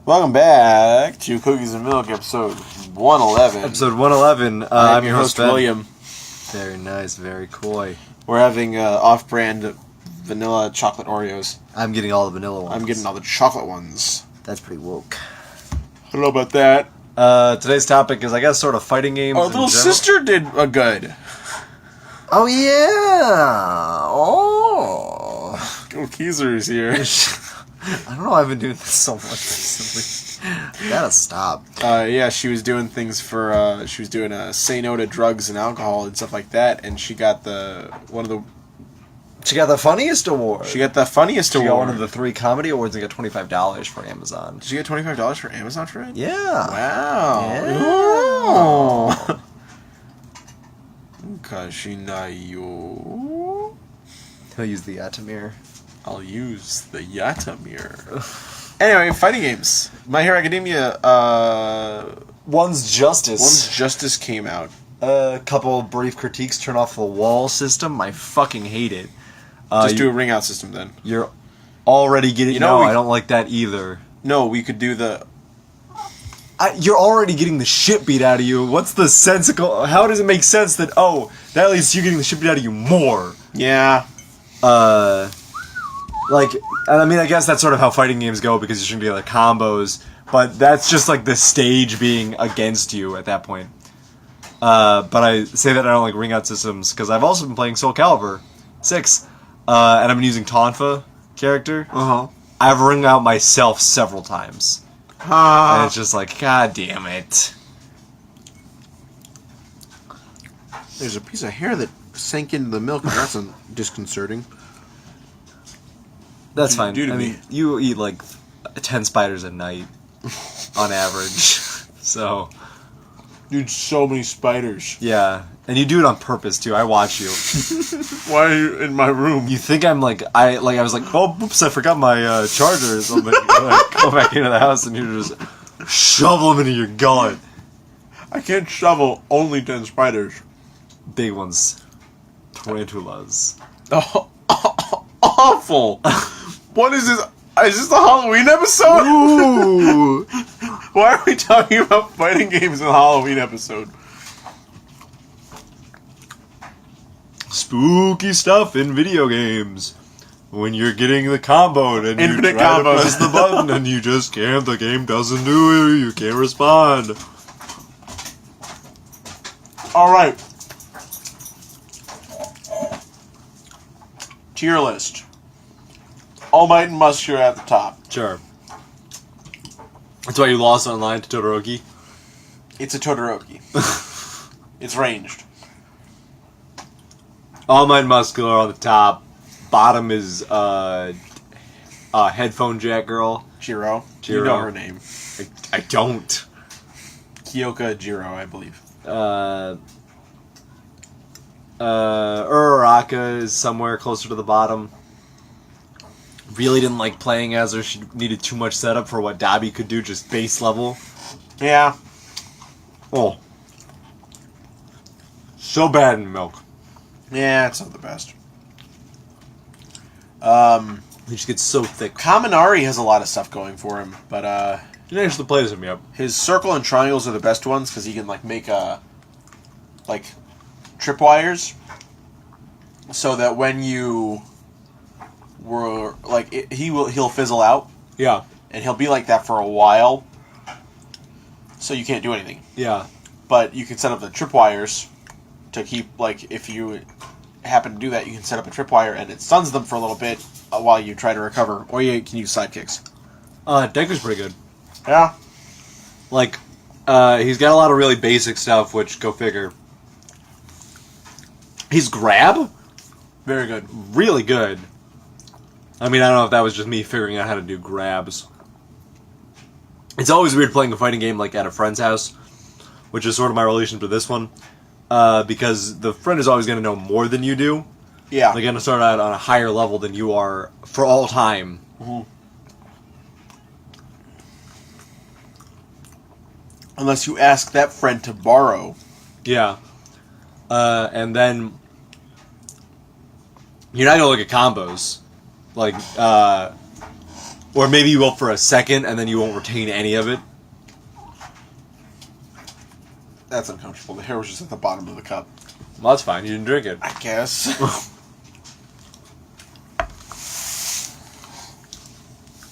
Welcome back to Cookies and Milk, episode 111. Episode 111. I'm your host, William. Very nice, very coy. We're having off-brand vanilla chocolate Oreos. I'm getting all the vanilla ones. I'm getting all the chocolate ones. That's pretty woke. I don't know about that. Today's topic is, I guess, sort of fighting games. Our little sister did a good. Oh, yeah! Oh! Keezer's here. I don't know why I've been doing this so much recently. I gotta stop. Yeah, she was doing things for, she was doing say no to drugs and alcohol and stuff like that, and she got She got the funniest award. She got the funniest award. She got one of the 3 comedy awards and got $25 for Amazon. Did she get $25 for Amazon for it? Yeah. Wow. Yeah. Kashinayo. He'll use the Atamir. I'll use the Yatamir. Anyway, fighting games. My Hero Academia, One's Justice came out. A couple brief critiques. Turn off the wall system. I fucking hate it. Just do a ring out system then. You're already getting... I don't like that either. No, we could do the... You're already getting the shit beat out of you. What's the sensical... How does it make sense that, that leads to you getting the shit beat out of you more? Yeah. I guess that's sort of how fighting games go, because you shouldn't be like combos, but that's just like the stage being against you at that point. But I say that I don't like ring out systems, because I've also been playing Soul Calibur 6, and I've been using Tonfa character. I've ring out myself several times. And it's just like, god damn it. There's a piece of hair that sank into the milk, and that's disconcerting. That's fine. I mean, you eat like 10 spiders a night on average. So, dude, so many spiders. Yeah, and you do it on purpose too. I watch you. Why are you in my room? You think I'm like I was like, oh, oops, I forgot my charger or something. Go back into the house and you just shovel them into your gullet. I can't shovel only 10 spiders. Big ones, tarantulas. Oh, awful. What is this? Is this the Halloween episode? Ooh. Why are we talking about fighting games in the Halloween episode? Spooky stuff in video games. When you're getting the combo and Infinite you try combos. to press the button and you just can't, the game doesn't do it, you can't respond. Alright. Tier list. All Might and Muscular at the top. Sure. That's why you lost online to Todoroki? It's a Todoroki. It's ranged. All Might and Muscular on the top. Bottom is headphone jack girl. Jiro. Jiro. You know her name. I don't. Kyoka Jiro, I believe. Uraraka is somewhere closer to the bottom. Really didn't like playing as her. She needed too much setup for what Dabi could do, just base level. Yeah. Oh. So bad in Milk. Yeah, it's not the best. He just gets so thick. Kaminari has a lot of stuff going for him, but You didn't actually play this with me up. his circle and triangles are the best ones because he can make tripwires, so that when you were he'll fizzle out. Yeah. And he'll be like that for a while, so you can't do anything. Yeah. But you can set up the tripwires to keep, if you happen to do that, you can set up a tripwire and it stuns them for a little bit while you try to recover, or you can use sidekicks. Deku's pretty good. Yeah. He's got a lot of really basic stuff, which, go figure. His grab? Very good. Really good. I mean, I don't know if that was just me figuring out how to do grabs. It's always weird playing a fighting game at a friend's house, which is sort of my relation to this one, because the friend is always going to know more than you do. Yeah. They're going to start out on a higher level than you are for all time. Mm-hmm. Unless you ask that friend to borrow. Yeah. And then you're not going to look at combos. Or maybe you will for a second, and then you won't retain any of it. That's uncomfortable. The hair was just at the bottom of the cup. Well, that's fine. You didn't drink it. I guess.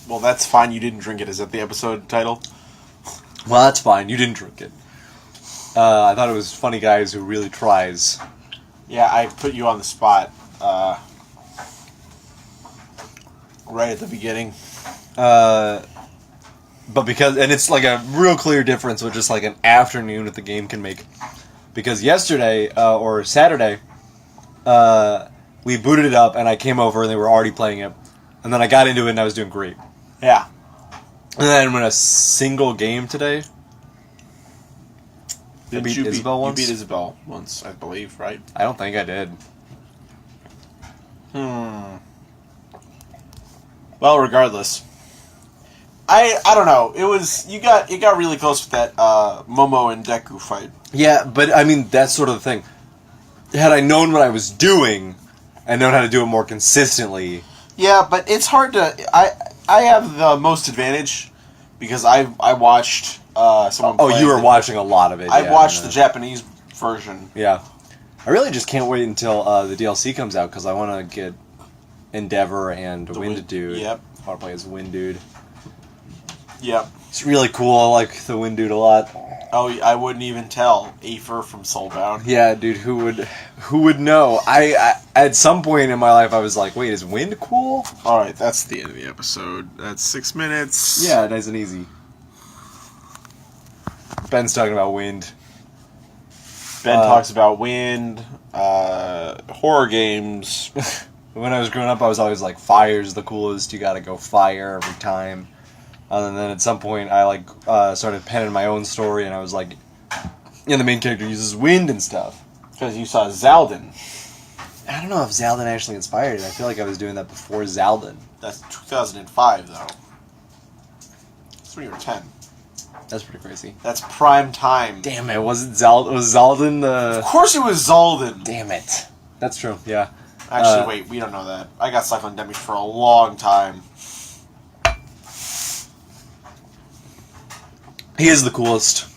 Well, that's fine. You didn't drink it. Is that the episode title? Well, that's fine. You didn't drink it. I thought it was Funny Guys Who Really Tries. Yeah, I put you on the spot right at the beginning. But because, and it's like a real clear difference with just like an afternoon that the game can make. Because yesterday, or Saturday, we booted it up and I came over and they were already playing it. And then I got into it and I was doing great. Yeah. And then in a single game today, You beat Isabel once? You beat Isabel once, I believe, right? I don't think I did. Well, regardless, I don't know. It got really close with that Momo and Deku fight. Yeah, but I mean that's sort of the thing. Had I known what I was doing and known how to do it more consistently. Yeah, but it's hard to. I have the most advantage because I watched someone. Oh, play you were watching a lot of it. I watched the Japanese version. Yeah, I really just can't wait until the DLC comes out because I want to get Endeavor and Wind Dude. Yep. I want to play as Wind Dude. Yep. It's really cool. I like the Wind Dude a lot. Oh, I wouldn't even tell Aether from Soulbound. Yeah, dude, who would know? I at some point in my life I was like, wait, is Wind cool? All right, that's the end of the episode. That's 6 minutes. Yeah, nice and easy. Ben's talking about Wind. Ben talks about Wind, horror games. When I was growing up, I was always like, fire's the coolest. You gotta go fire every time. And then at some point, I started penning my own story, and I was like, the main character uses wind and stuff. Because you saw Zaldin. I don't know if Zaldin actually inspired it. I feel like I was doing that before Zaldin. That's 2005, though. That's when you were 10. That's pretty crazy. That's prime time. Damn it, was Zaldin the... Of course it was Zaldin. Damn it. That's true, yeah. Actually, wait, we don't know that. I got stuck on Demi for a long time. He is the coolest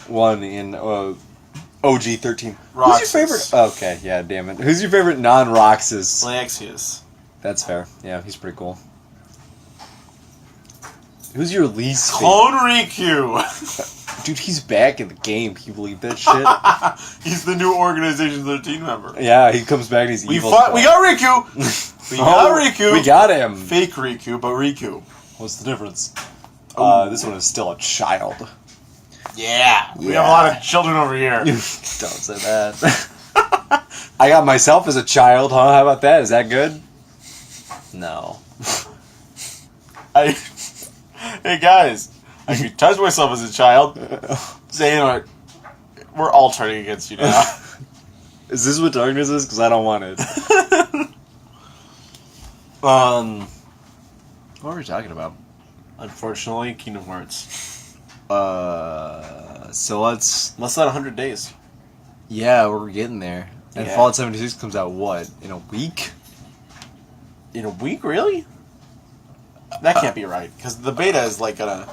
one in OG13. Roxas. Who's your favorite? Okay, yeah, damn it. Who's your favorite non-Roxas? Laexius. That's fair. Yeah, he's pretty cool. Who's your least favorite? Clone Riku. Dude, he's back in the game. Can you believe that shit? He's the new Organization 13 member. Yeah, he comes back and he's evil. We got Riku. We got Riku. We got him. Fake Riku, but Riku. What's the difference? This one is still a child. Yeah. We have a lot of children over here. Don't say that. I got myself as a child, huh? How about that? Is that good? No. Hey guys, I could touch myself as a child. Say, you know what? We're all turning against you now. Is this what darkness is? Because I don't want it. What were we talking about? Unfortunately, Kingdom Hearts. So let's... Less than 100 days. Yeah, we're getting there. And Yeah. Fallout 76 comes out, what, in a week? In a week, really? That can't be right, because the beta is like gonna...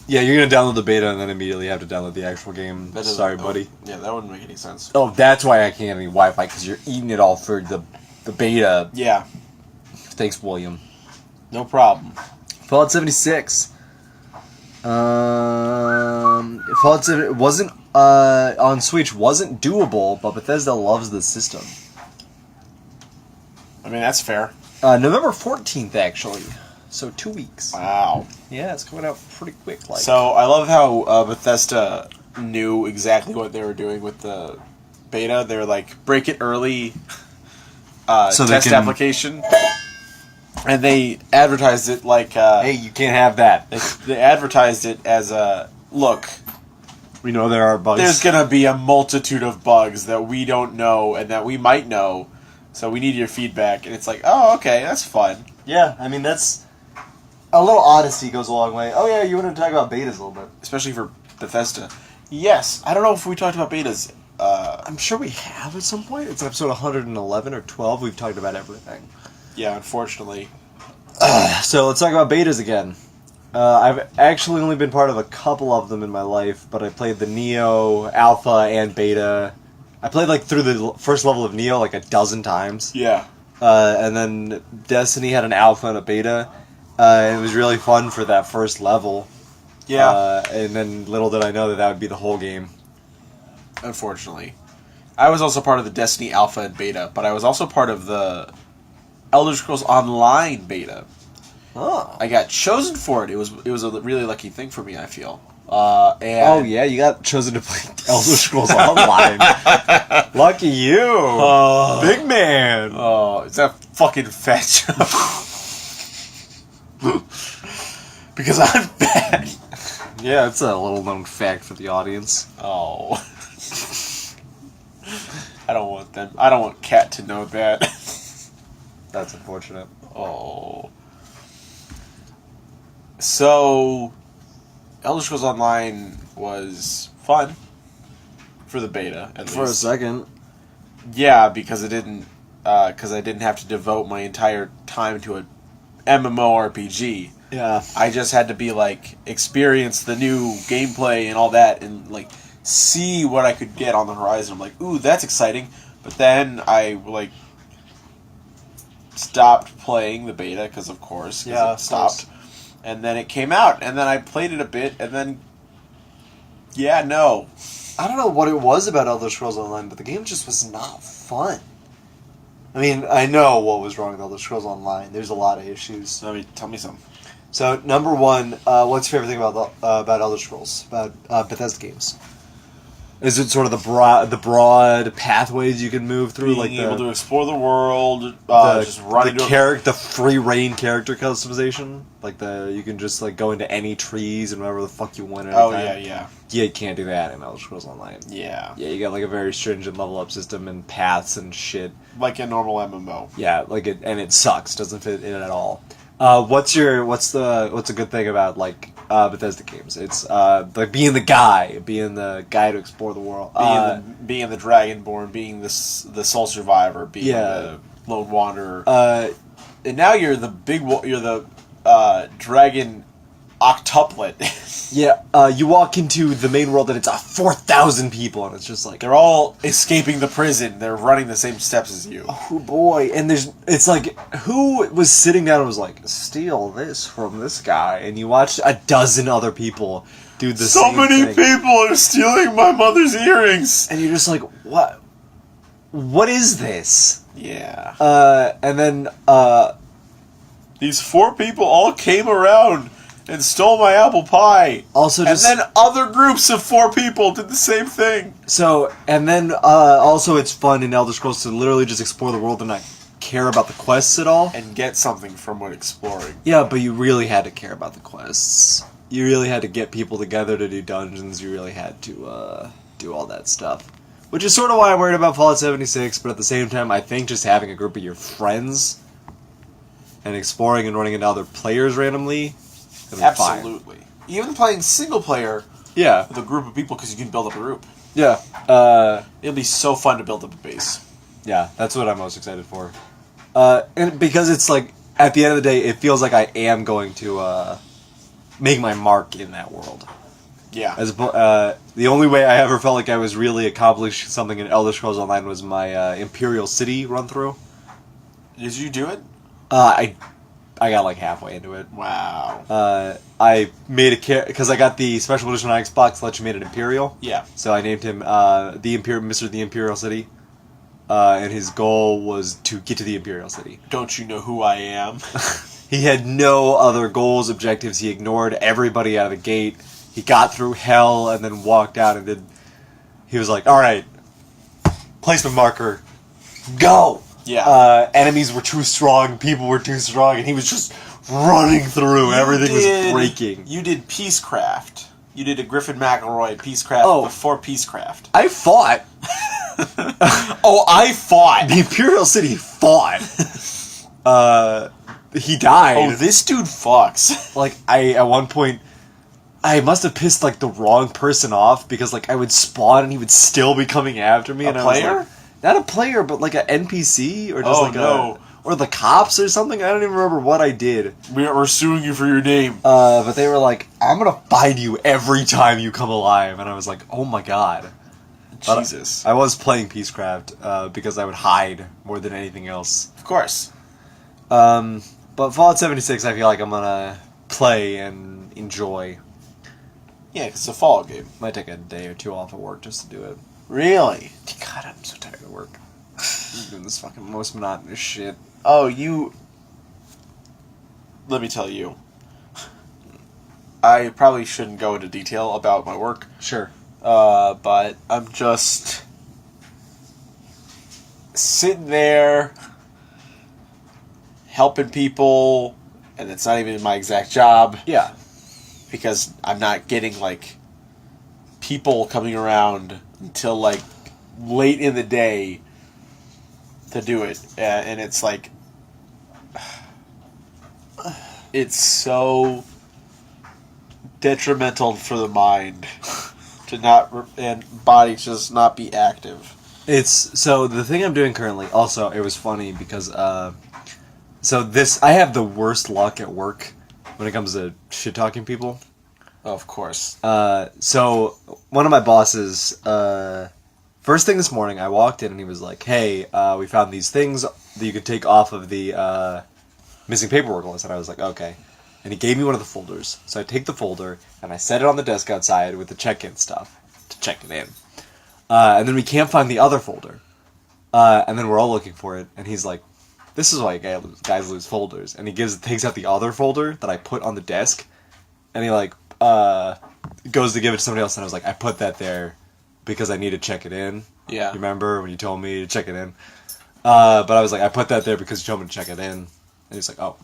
Yeah, you're going to download the beta and then immediately have to download the actual game. Sorry, buddy. Yeah, that wouldn't make any sense. Oh, that's why I can't have any Wi-Fi, because you're eating it all for the beta. Yeah, Thanks, William. no problem. Fallout 76. Fallout 7 wasn't on Switch wasn't doable, but Bethesda loves the system. I mean, that's fair. November 14th, actually. So 2 weeks. Wow. Yeah, it's coming out pretty quick. Like. So, I love how Bethesda knew exactly what they were doing with the beta. They were like, break it early, So they test can- application. And they advertised it like... hey, you can't have that. They advertised it as a, look, We know there are bugs. there's going to be a multitude of bugs that we don't know and that we might know, so we need your feedback. And it's like, oh, okay, that's fun. Yeah, I mean, that's... A little honesty goes a long way. Oh, yeah, you wanted to talk about betas a little bit. Especially for Bethesda. Yes, I don't know if we talked about betas. I'm sure we have at some point. It's episode 111 or 12. We've talked about everything. Yeah, unfortunately. So let's talk about betas again. I've actually only been part of a couple of them in my life, but I played the Neo, Alpha, and Beta. I played like through the first level of Neo like a dozen times. Yeah. And then Destiny had an Alpha and a Beta. It was really fun for that first level. Yeah. And then little did I know that would be the whole game. Unfortunately. I was also part of the Destiny Alpha and Beta, but I was also part of the Elder Scrolls Online Beta. Oh. I got chosen for it. It was a really lucky thing for me, I feel. And Oh yeah, you got chosen to play Elder Scrolls Online. Lucky you, big man. Oh, it's that fucking fat joke. Because I'm fat. Yeah, it's a little known fact for the audience. Oh. I don't want Kat to know that. That's unfortunate. Oh. So, Elder Scrolls Online was fun for the beta, at For a least. second. Yeah, because I didn't have to devote my entire time to a MMORPG. Yeah. I just had to be like experience the new gameplay and all that, and like see what I could get on the horizon. I'm like, ooh, that's exciting. But then I like stopped playing the beta because, of course, it stopped. And then it came out, and then I played it a bit, and then I don't know what it was about Elder Scrolls Online, but the game just was not fun. I mean, I know what was wrong with Elder Scrolls Online. There's a lot of issues. Tell me some. So, number one, what's your favorite thing about Elder Scrolls, about Bethesda games? Is it sort of the broad pathways you can move through, Being able to explore the world, just the free reign character customization, you can just like go into any trees and whatever the fuck you want. Yeah. Yeah, you can't do that in Elder Scrolls Online. Yeah, you got like a very stringent level up system and paths and shit. Like a normal MMO. Yeah, and it sucks. Doesn't fit in at all. What's a good thing about Bethesda games? It's like being the guy to explore the world, being the Dragonborn, being the sole survivor, being the lone wanderer, and now you're the dragon octuplet. Yeah, you walk into the main world and it's 4,000 people, and it's just like they're all escaping the prison. They're running the same steps as you. Oh boy! And it's like, who was sitting down and was like, steal this from this guy, and you watch a dozen other people do the same thing. So many people are stealing my mother's earrings, and you're just like, what? What is this? Yeah. And then these 4 people all came around and stole my apple pie. And then other groups of 4 people did the same thing. So, and then also it's fun in Elder Scrolls to literally just explore the world and not care about the quests at all. And get something from what exploring. Yeah, but you really had to care about the quests. You really had to get people together to do dungeons. You really had to do all that stuff. Which is sort of why I'm worried about Fallout 76, but at the same time, I think just having a group of your friends and exploring and running into other players randomly... Absolutely. Fine. Even playing single player with a group of people, because you can build up a group. Yeah. It'll be so fun to build up a base. Yeah, that's what I'm most excited for. And because it's like, at the end of the day, it feels like I am going to make my mark in that world. Yeah. The only way I ever felt like I was really accomplishing something in Elder Scrolls Online was my Imperial City run-through. Did you do it? I got like halfway into it. Wow. I made a because I got the special edition on Xbox. Let you made an Imperial. Yeah. So I named him Mr. The Imperial City, and his goal was to get to the Imperial City. Don't you know who I am? He had no other goals, objectives. He ignored everybody out of the gate. He got through hell and then walked out and did. He was like, "All right, placement marker, go." Yeah. Enemies were too strong, people were too strong, and he was just running through. Everything was breaking. You did Peacecraft. You did a Griffin McElroy Peacecraft before Peacecraft. I fought. I fought. The Imperial City fought. He died. Oh, this dude fucks. At one point, I must have pissed, the wrong person off, because, I would spawn and he would still be coming after me. A player? Not a player, but an NPC or just or the cops or something. I don't even remember what I did. We're suing you for your name. But they were like, I'm gonna find you every time you come alive. And I was like, oh my god. Jesus. I was playing Peacecraft because I would hide more than anything else. Of course. But Fallout 76, I feel like I'm gonna play and enjoy. Yeah, 'cause it's a Fallout game. Might take a day or two off of work just to do it. Really? God, I'm so tired of work. I'm doing this fucking most monotonous shit. Oh, you... Let me tell you. I probably shouldn't go into detail about my work. Sure. But I'm just... sitting there... helping people... and it's not even my exact job. Yeah. Because I'm not getting, like... people coming around until, like, late in the day... to do it, and it's like it's so detrimental for the mind to not and body just not be active. It's so the thing I'm doing currently. Also, it was funny because so this I have the worst luck at work when it comes to shit talking people. Of course. So one of my bosses. First thing this morning, I walked in and he was like, hey, we found these things that you could take off of the missing paperwork list. And I was like, okay. And he gave me one of the folders. So I take the folder and I set it on the desk outside with the check-in stuff to check it in. And then we can't find the other folder. And then we're all looking for it. And he's like, this is why guys lose folders. And he takes out the other folder that I put on the desk. And he like goes to give it to somebody else. And I was like, I put that there because I need to check it in. Yeah. You remember when you told me to check it in? But I was like, I put that there because you told me to check it in. And he's like, oh.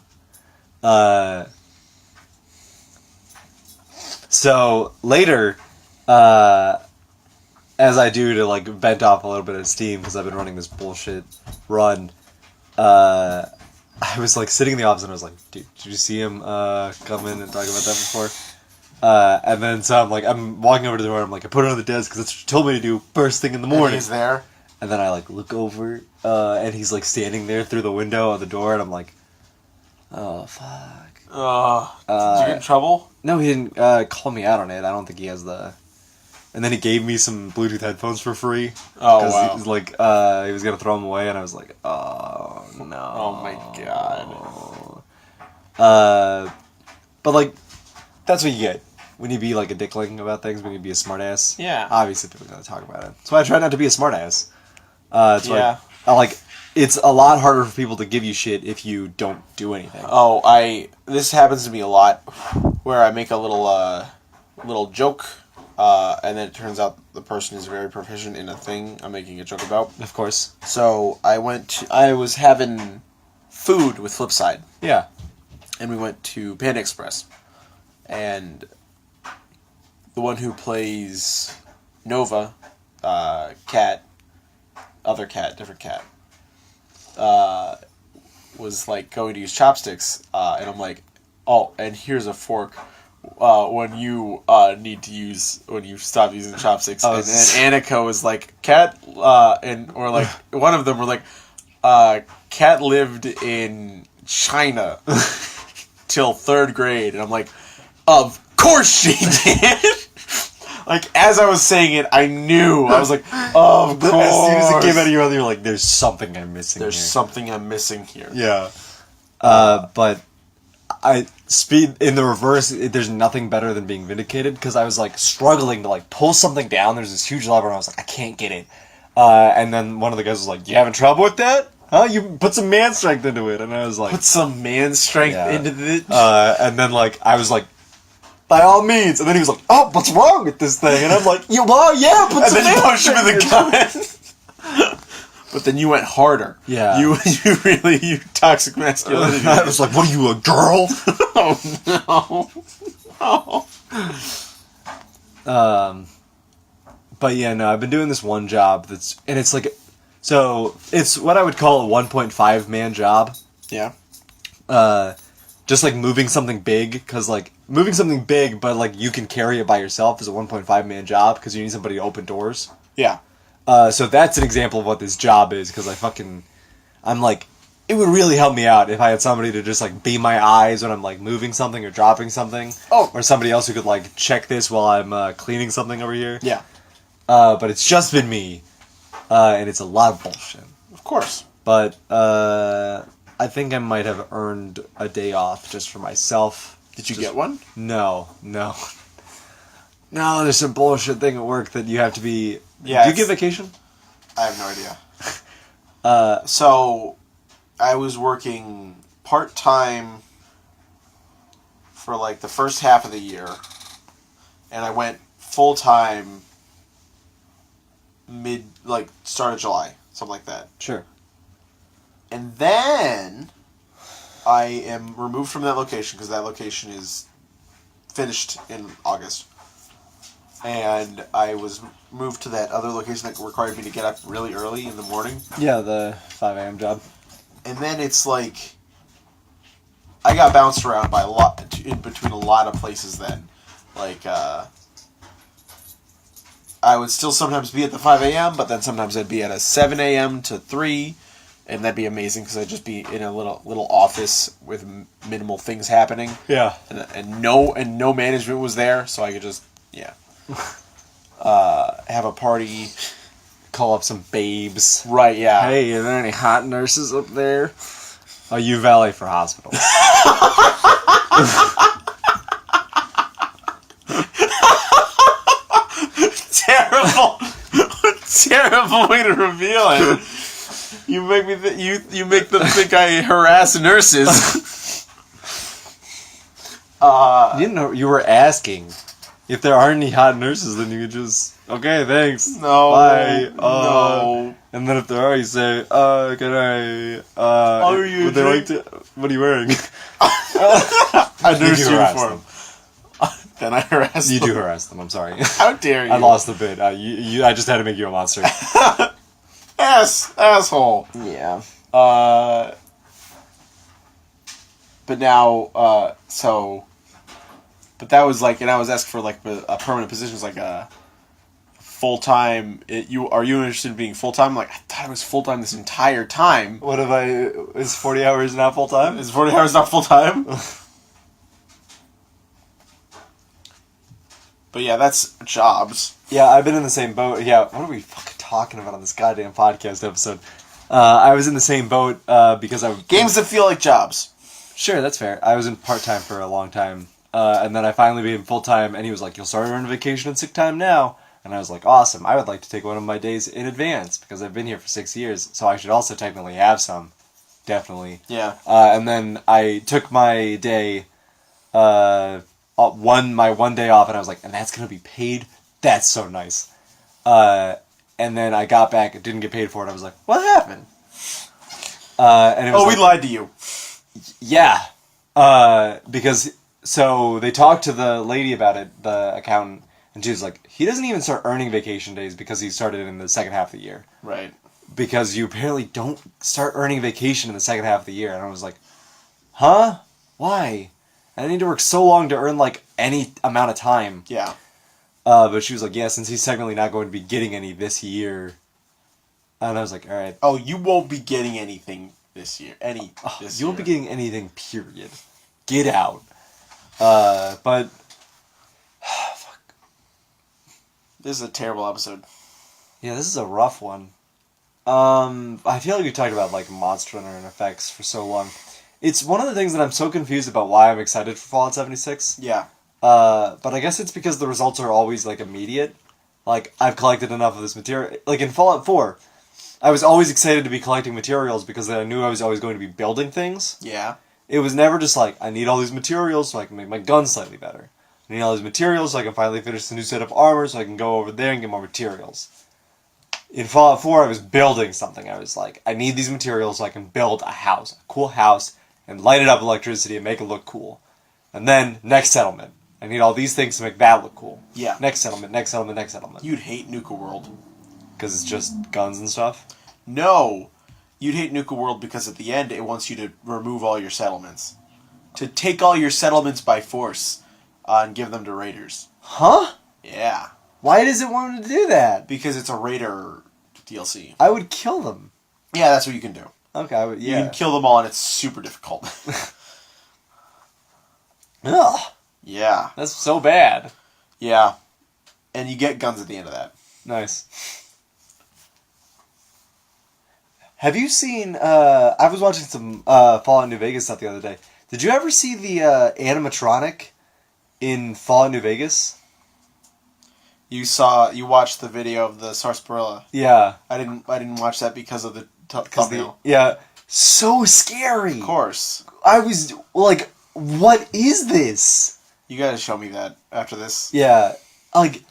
So later, as I do to like vent off a little bit of steam because I've been running this bullshit run, I was like sitting in the office and I was like, dude, did you see him come in and talk about that before? And then so I'm walking over to the door. I'm like, I put it on the desk because that's what you told me to do first thing in the morning. And he's there. And then I like look over, and he's like standing there through the window of the door, and I'm like, oh fuck. Did you get in trouble? No, he didn't call me out on it. I don't think he has the. And then he gave me some Bluetooth headphones for free. Oh wow. He was like, he was gonna throw them away, and I was like, oh no. Oh my god. But like, that's what you get. When you be like a dickling about things, when you be a smartass. Yeah. Obviously, people are gonna talk about it. So I try not to be a smartass. It's yeah. like it's a lot harder for people to give you shit if you don't do anything. Oh, this happens to me a lot, where I make a little joke, and then it turns out the person is very proficient in a thing I'm making a joke about. Of course. So I was having food with Flipside. Yeah. And we went to Panda Express, and the one who plays Nova, different cat, was like going to use chopsticks, and I'm like, oh, and here's a fork, when you when you stop using chopsticks. Oh, and then Annika was like, cat, or like one of them were like, cat lived in China till 3rd grade, and I'm like, of course she did. Like, as I was saying it, I knew. I was like, of course. As soon as it came out of your mouth, you're like, there's something I'm missing here. There's something I'm missing here. Yeah. But in the reverse, there's nothing better than being vindicated, because I was like struggling to like pull something down. There's this huge lever, and I was like, I can't get it. And then one of the guys was like, you having trouble with that? Huh? You put some man strength into it. And I was like... Put some man strength into it? And then like, I was like, by all means. And then he was like, oh, what's wrong with this thing? And I'm like, yeah, well, yeah, put some man strength. And then you punched him in the gut. But then you went harder. Yeah. You toxic masculinity. I was like, what are you, a girl? Oh, no. Oh. But yeah, no, I've been doing this one job and it's like, so it's what I would call a 1.5 man job. Yeah. Just like moving something big, because like moving something big, but like you can carry it by yourself is a 1.5 man job because you need somebody to open doors. Yeah. So that's an example of what this job is, because I'm like it would really help me out if I had somebody to just, like, be my eyes when I'm, like, moving something or dropping something. Oh. Or somebody else who could, like, check this while I'm cleaning something over here. Yeah. But it's just been me. And it's a lot of bullshit. Of course. But I think I might have earned a day off just for myself. Did you get one? No. No, there's some bullshit thing at work that you have to be... Yeah, do you get vacation? I have no idea. So, I was working part-time for, like, the first half of the year. And I went full-time start of July. Something like that. Sure. And then I am removed from that location because that location is finished in August. And I was moved to that other location that required me to get up really early in the morning. Yeah, the 5 a.m. job. And then it's like I got bounced around by in between a lot of places then. Like I would still sometimes be at the 5 a.m., but then sometimes I'd be at a 7 a.m. to 3, and that'd be amazing because I'd just be in a little office with minimal things happening. Yeah. And no management was there, so I could just have a party, Call up some babes. right? Yeah. Hey, are there any hot nurses up there? Oh, you valet for hospitals. Terrible way to reveal it. You make me you make them think I harass nurses. You didn't know you were asking. If there aren't any hot nurses, then you could just okay, thanks. No. Bye. No. And then if there are, you say, can I? Are you would they like to? What are you wearing? A nurse You do harass uniform. Then I harass You them. do harass them. I'm sorry. How dare you? I lost the bit. I just had to make you a monster. Asshole. Yeah. But now, but that was like, and I was asked for like a permanent position. It was like a full-time. Are you interested in being full-time? I'm like, I thought it was full-time this entire time. What if is 40 hours not full time? Is 40 hours not full-time? But yeah, that's jobs. Yeah, I've been in the same boat. Yeah, what are we fucking talking about on this goddamn podcast episode? I was in the same boat because I... Games that feel like jobs. Sure, that's fair. I was in part-time for a long time. And then I finally became full-time, and he was like, you'll start earning vacation and sick time now. And I was like, awesome. I would like to take one of my days in advance because I've been here for 6 years, so I should also technically have some. Definitely. Yeah. And then I took my day... my one day off, and I was like, and that's gonna be paid? That's so nice. And then I got back and didn't get paid for it. I was like, what happened? And it was we lied to you. Yeah. Because, so they talked to the lady about it, the accountant, and she was like, he doesn't even start earning vacation days because he started in the second half of the year. Right. Because you apparently don't start earning vacation in the second half of the year. And I was like, huh? Why? I need to work so long to earn, like, any amount of time. Yeah. But she was like, yeah, since he's technically not going to be getting any this year. And I was like, all right. Oh, you won't be getting anything this year. You won't be getting anything, period. Get out. But... fuck. This is a terrible episode. Yeah, this is a rough one. I feel like we talked about, like, Monster Hunter and effects for so long. It's one of the things that I'm so confused about why I'm excited for Fallout 76. Yeah. But I guess it's because the results are always, like, immediate. Like, I've collected enough of this material. Like, in Fallout 4, I was always excited to be collecting materials because I knew I was always going to be building things. Yeah. It was never just like, I need all these materials so I can make my gun slightly better. I need all these materials so I can finally finish the new set of armor so I can go over there and get more materials. In Fallout 4, I was building something. I was like, I need these materials so I can build a house, a cool house, and light it up with electricity and make it look cool. And then, next settlement. I need all these things to make that look cool. Yeah. Next settlement, next settlement, next settlement. You'd hate Nuka World. Because it's just guns and stuff? No. You'd hate Nuka World because at the end it wants you to remove all your settlements. To take all your settlements by force and give them to raiders. Huh? Yeah. Why does it want to do that? Because it's a raider DLC. I would kill them. Yeah, that's what you can do. Okay, You can kill them all, and it's super difficult. Ugh. Yeah. That's so bad. Yeah. And you get guns at the end of that. Nice. Have you seen... I was watching some Fallout New Vegas stuff the other day. Did you ever see the animatronic in Fallout New Vegas? You watched the video of the sarsaparilla. Yeah. I didn't watch that because of the thumbnail. Yeah. So scary. Of course. I was like, what is this? You gotta show me that after this. Yeah. Like,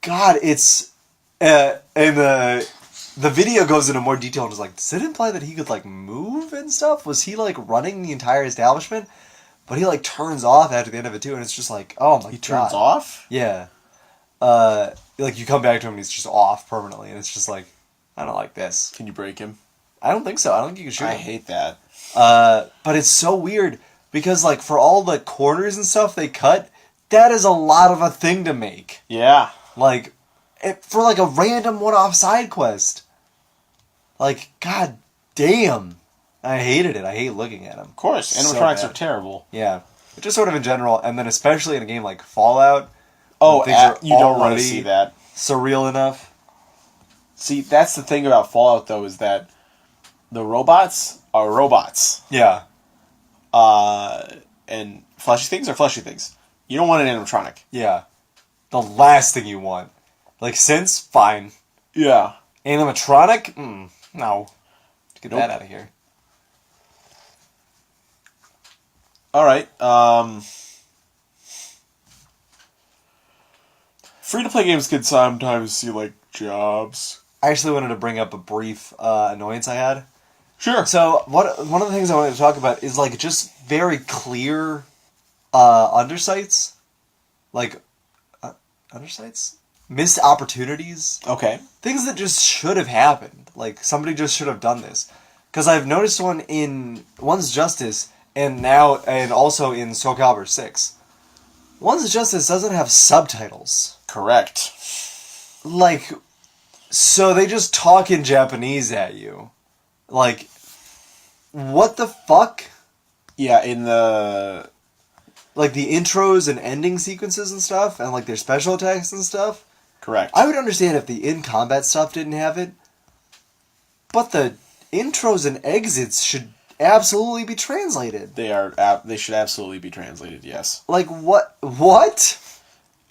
God, it's... and the video goes into more detail and is like, does it imply that he could, like, move and stuff? Was he, like, running the entire establishment? But he, like, turns off after the end of it, too, and it's just like, oh my God. He turns off? Yeah. Like, you come back to him and he's just off permanently, and it's just like, I don't like this. Can you break him? I don't think so. I don't think you can shoot him. I hate that. But it's so weird, because, like, for all the corners and stuff they cut, that is a lot of a thing to make. Yeah. Like, for, like, a random one-off side quest. Like, God damn. I hated it. I hate looking at them. Of course. Animatronics are terrible. Yeah. But just sort of in general, and then especially in a game like Fallout. Oh, you don't want to see that. Surreal enough. See, that's the thing about Fallout, though, is that the robots are robots. Yeah. And fleshy things are fleshy things. You don't want an animatronic. Yeah. The last thing you want. Like, synths? Fine. Yeah. Animatronic? No. Get that out of here. Alright, free-to-play games can sometimes see, like, jobs. I actually wanted to bring up a brief annoyance I had. Sure. So, one of the things I wanted to talk about is, like, just very clear undersights. Like, undersights? Missed opportunities. Okay. Things that just should have happened. Like, somebody just should have done this. Because I've noticed one's Justice, and also in Soul Calibur 6. One's Justice doesn't have subtitles. Correct. Like, so they just talk in Japanese at you. Like, what the fuck? Yeah, in the... Like, the intros and ending sequences and stuff, and, like, their special attacks and stuff. Correct. I would understand if the in-combat stuff didn't have it, but the intros and exits should absolutely be translated. They should absolutely be translated, yes. Like, what? What?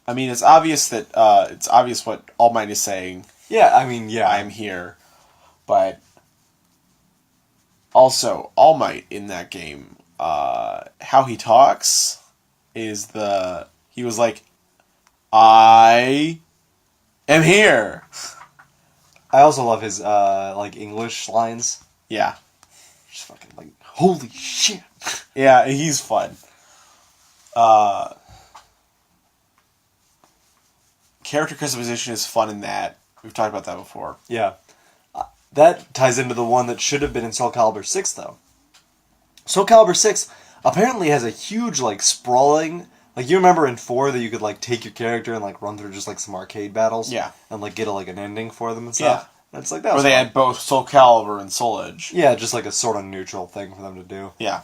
I mean, it's obvious what All Might is saying. Yeah, I mean, yeah. I'm here. But also, All Might in that game, how he talks is he was like, I am here. I also love his, like, English lines. Yeah. Just fucking, like, holy shit. Yeah, he's fun. Character customization is fun in that. We've talked about that before. Yeah. That ties into the one that should have been in Soul Calibur 6, though. Soul Calibur 6 apparently has a huge, like, sprawling... Like, you remember in 4 that you could, like, take your character and, like, run through just, like, some arcade battles? Yeah. And, like, get, an ending for them and stuff? Yeah. And it's like that. Where they had both Soul Calibur and Soul Edge. Yeah, just, like, a sort of neutral thing for them to do. Yeah.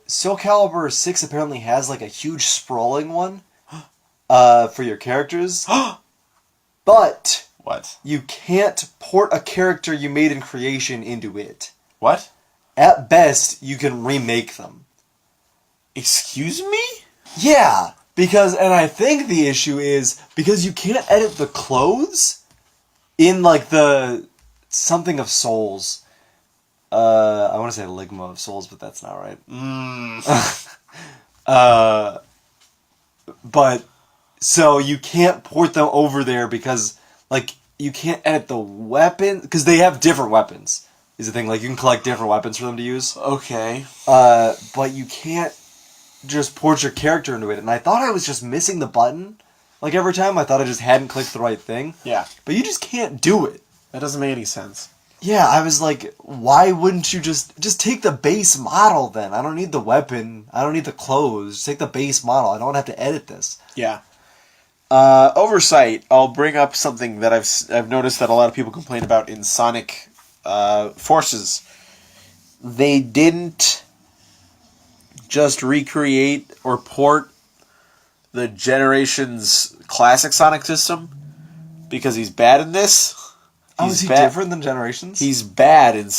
Soul Calibur 6 apparently has, like, a huge sprawling one for your characters. But... What? You can't port a character you made in creation into it. What? At best, you can remake them. Excuse me? Yeah, and I think the issue is, because you can't edit the clothes in, like, the something of Souls. I want to say Ligma of Souls, but that's not right. But, so you can't port them over there because, like, you can't edit the weapon, because they have different weapons, is the thing. Like, you can collect different weapons for them to use. Okay. But you can't just port your character into it. And I thought I was just missing the button. Like, every time I thought I just hadn't clicked the right thing. Yeah. But you just can't do it. That doesn't make any sense. Yeah, I was like, why wouldn't you just take the base model then? I don't need the weapon. I don't need the clothes. Just take the base model. I don't have to edit this. Yeah. Oversight. I'll bring up something that I've noticed that a lot of people complain about in Sonic Forces. they didn't just recreate or port the Generations classic Sonic system because he's bad in this. Is he different than Generations? He's bad in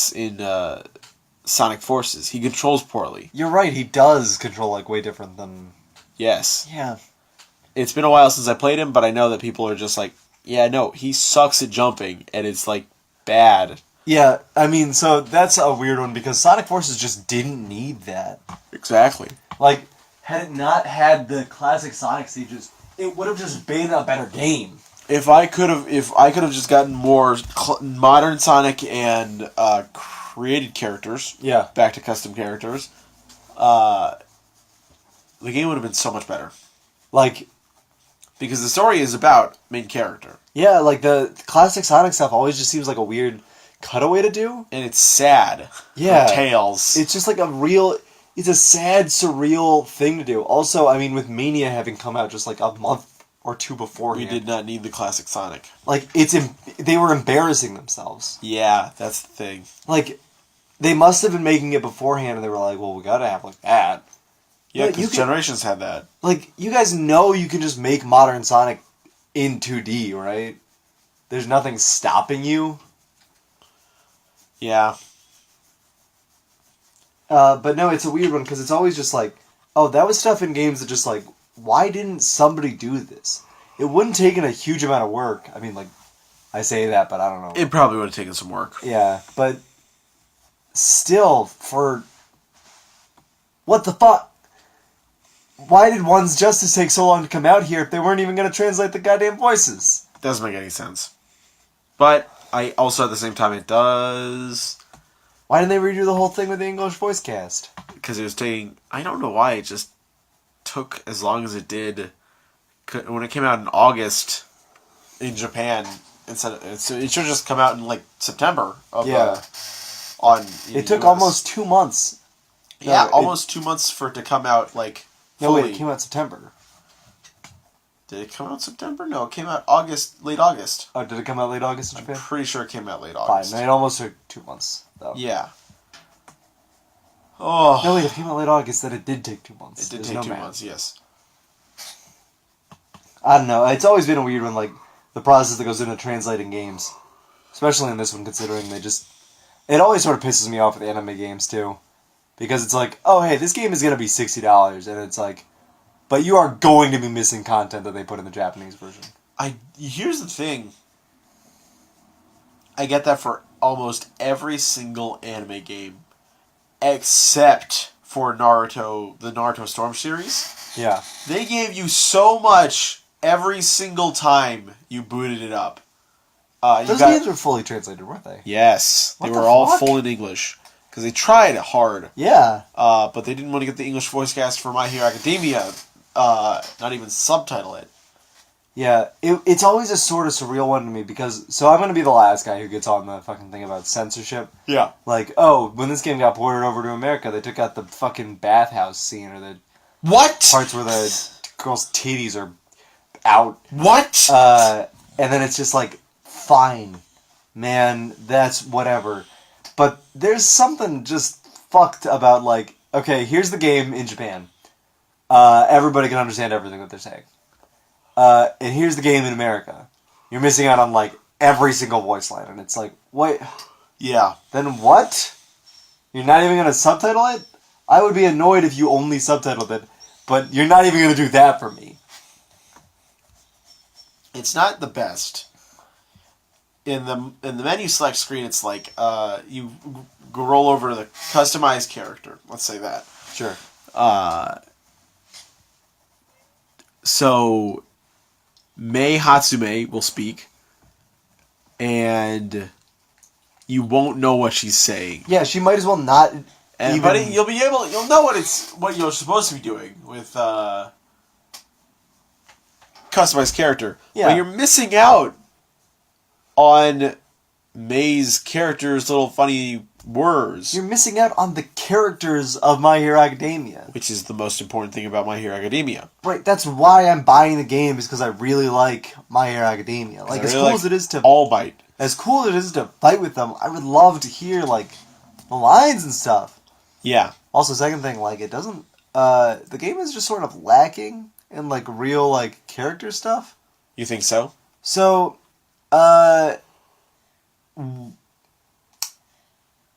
Sonic Forces. He controls poorly. You're right, he does control, like, way different than... Yes. Yeah. It's been a while since I played him, but I know that people are just like, yeah, no, he sucks at jumping, and it's, like, bad. Yeah, I mean, so that's a weird one, because Sonic Forces just didn't need that. Exactly. Like, had it not had the classic Sonic stages, it would have just been a better game. If I could have just gotten more modern Sonic and created characters, back to custom characters, the game would have been so much better. Like, because the story is about main character. Yeah, like the classic Sonic stuff always just seems like a weird cutaway to do, and it's sad. Yeah, Tails. It's just like it's a sad, surreal thing to do. Also, I mean, with Mania having come out just like a month or two before, we did not need the classic Sonic. Like, they were embarrassing themselves. Yeah, that's the thing. Like, they must have been making it beforehand, and they were like, well, we gotta have, like, that. Yeah, because Generations had that. Like, you guys know you can just make modern Sonic in 2D, right? There's nothing stopping you. Yeah. But no, it's a weird one, because it's always just like, oh, that was stuff in games that just like, why didn't somebody do this? It wouldn't have taken a huge amount of work. I mean, like, I say that, but I don't know. It probably would have taken some work. Yeah, but still, for... What the fuck? Why did One's Justice take so long to come out here if they weren't even going to translate the goddamn voices? Doesn't make any sense. But, I also at the same time, it does... Why didn't they redo the whole thing with the English voice cast? Because it was taking... I don't know why, it just took as long as it did. When it came out in August in Japan, it should have just come out in like September. It took almost 2 months. Yeah, almost 2 months for it to come out like fully. No, wait, it came out September. Did it come out in September? No, it came out late August. Oh, did it come out late August in Japan? I'm pretty sure it came out late August. Fine, it almost took 2 months, though. Yeah. Oh. No, wait, it came out late August, then it did take 2 months. It did take 2 months, yes. I don't know, it's always been a weird one, like, the process that goes into translating games. Especially in this one, considering it always sort of pisses me off with anime games, too. Because it's like, oh, hey, this game is going to be $60, and it's like, but you are going to be missing content that they put in the Japanese version. Here's the thing. I get that for almost every single anime game. Except for the Naruto Storm series. Yeah. They gave you so much every single time you booted it up. Those games were fully translated, weren't they? Yes. They were all full in English. Because they tried hard. Yeah. But they didn't want to get the English voice cast for My Hero Academia. Not even subtitle it. Yeah, it's always a sort of surreal one to me because... So I'm going to be the last guy who gets on the fucking thing about censorship. Yeah. Like, oh, when this game got ported over to America, they took out the fucking bathhouse scene or the... What? Parts where the girl's titties are out. What? And then it's just like, fine, man, that's whatever. But there's something just fucked about, like, okay, here's the game in Japan. Everybody can understand everything that they're saying. And here's the game in America. You're missing out on, like, every single voice line. And it's like, wait. Yeah. Then what? You're not even going to subtitle it? I would be annoyed if you only subtitled it. But you're not even going to do that for me. It's not the best. In the menu select screen, it's like, you roll over to the customized character. Let's say that. Sure. So... Mei Hatsume will speak, and you won't know what she's saying. Yeah, she might as well not. But you'll know what you're supposed to be doing with customized character. Yeah, but you're missing out on Mei's character's little funny words. You're missing out on the characters of My Hero Academia. Which is the most important thing about My Hero Academia. Right, that's why I'm buying the game, is because I really like My Hero Academia. Like, as cool as it is to... All Might. As cool as it is to fight with them, I would love to hear, like, the lines and stuff. Yeah. Also, second thing, like, it doesn't... the game is just sort of lacking in, like, real, like, character stuff. You think so? So,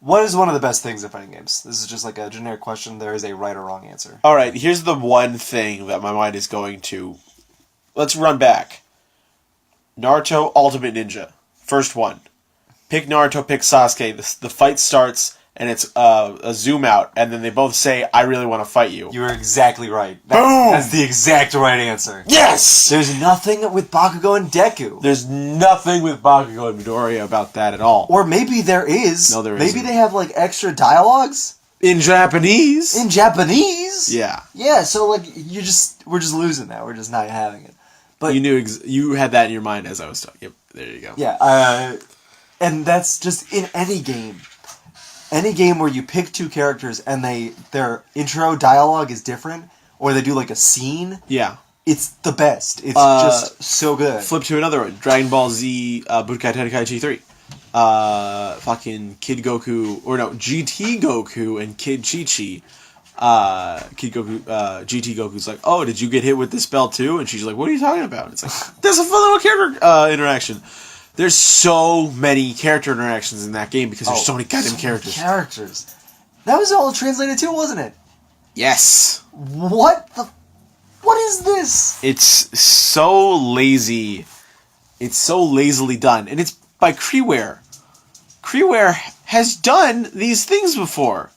what is one of the best things in fighting games? This is just, like, a generic question. There is a right or wrong answer. Alright, here's the one thing that my mind is going to... Let's run back. Naruto Ultimate Ninja. First one. Pick Naruto, pick Sasuke. The fight starts, and it's a zoom out, and then they both say, I really want to fight you. You were exactly right. Boom! That's the exact right answer. Yes! There's nothing with Bakugo and Deku. There's nothing with Bakugo and Midoriya about that at all. Or maybe there is. No, there maybe isn't. they have, like, extra dialogues. In Japanese? In Japanese? Yeah. Yeah, so, like, we're just losing that. We're just not having it. But you knew you had that in your mind as I was talking. Yep, there you go. Yeah, and that's just in any game. Any game where you pick two characters and their intro dialogue is different, or they do like a scene. Yeah. It's the best. It's just so good. Flip to another one. Dragon Ball Z Budokai Tenkaichi 3. Fucking Kid Goku, or no, GT Goku and Kid Chi-Chi. Kid Goku, GT Goku's like, oh, did you get hit with this spell too? And she's like, what are you talking about? It's like, there's a fun little character interaction. There's so many character interactions in that game because there's so many goddamn characters. That was all translated too, wasn't it? Yes. What is this? It's so lazy. It's so lazily done. And it's by Kreeware. Kreeware has done these things before.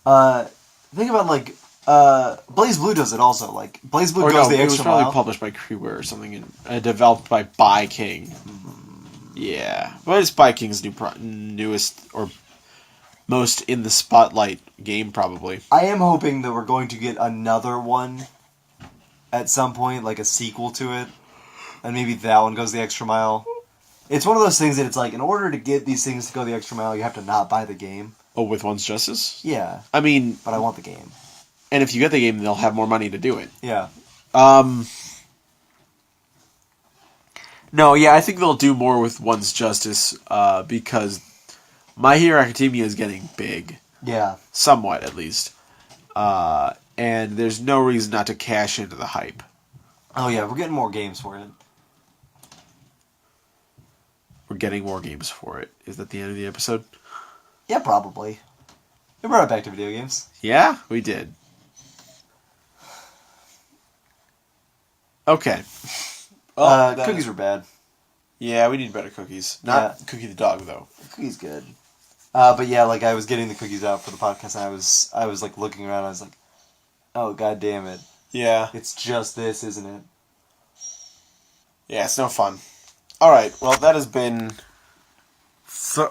Think about, like, Blaze Blue does it also. Like, Blaze Blue goes the extra mile. It was probably published by Kreeware or something and developed by King. Yeah. But it's by King's newest or most in the spotlight game, probably. I am hoping that we're going to get another one at some point, like a sequel to it. And maybe that one goes the extra mile. It's one of those things that it's like, in order to get these things to go the extra mile, you have to not buy the game. Oh, with One's Justice? Yeah. I mean... But I want the game. And if you get the game, they'll have more money to do it. Yeah. No, yeah, I think they'll do more with One's Justice, because My Hero Academia is getting big. Yeah. Somewhat, at least. And there's no reason not to cash into the hype. Oh, yeah, we're getting more games for it. We're getting more games for it. Is that the end of the episode? Yeah, probably. We brought it back to video games. Yeah, we did. Okay. Cookies were bad. Yeah, we need better cookies. Not Cookie the dog, though. Cookies good. But yeah, like, I was getting the cookies out for the podcast, and I was like, looking around, I was like, oh, god damn it. Yeah. It's just this, isn't it? Yeah, it's no fun. Alright, well, that has been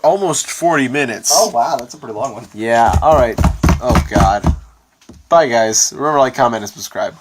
almost 40 minutes. Oh, wow, that's a pretty long one. Yeah, alright. Oh, God. Bye, guys. Remember to like, comment, and subscribe.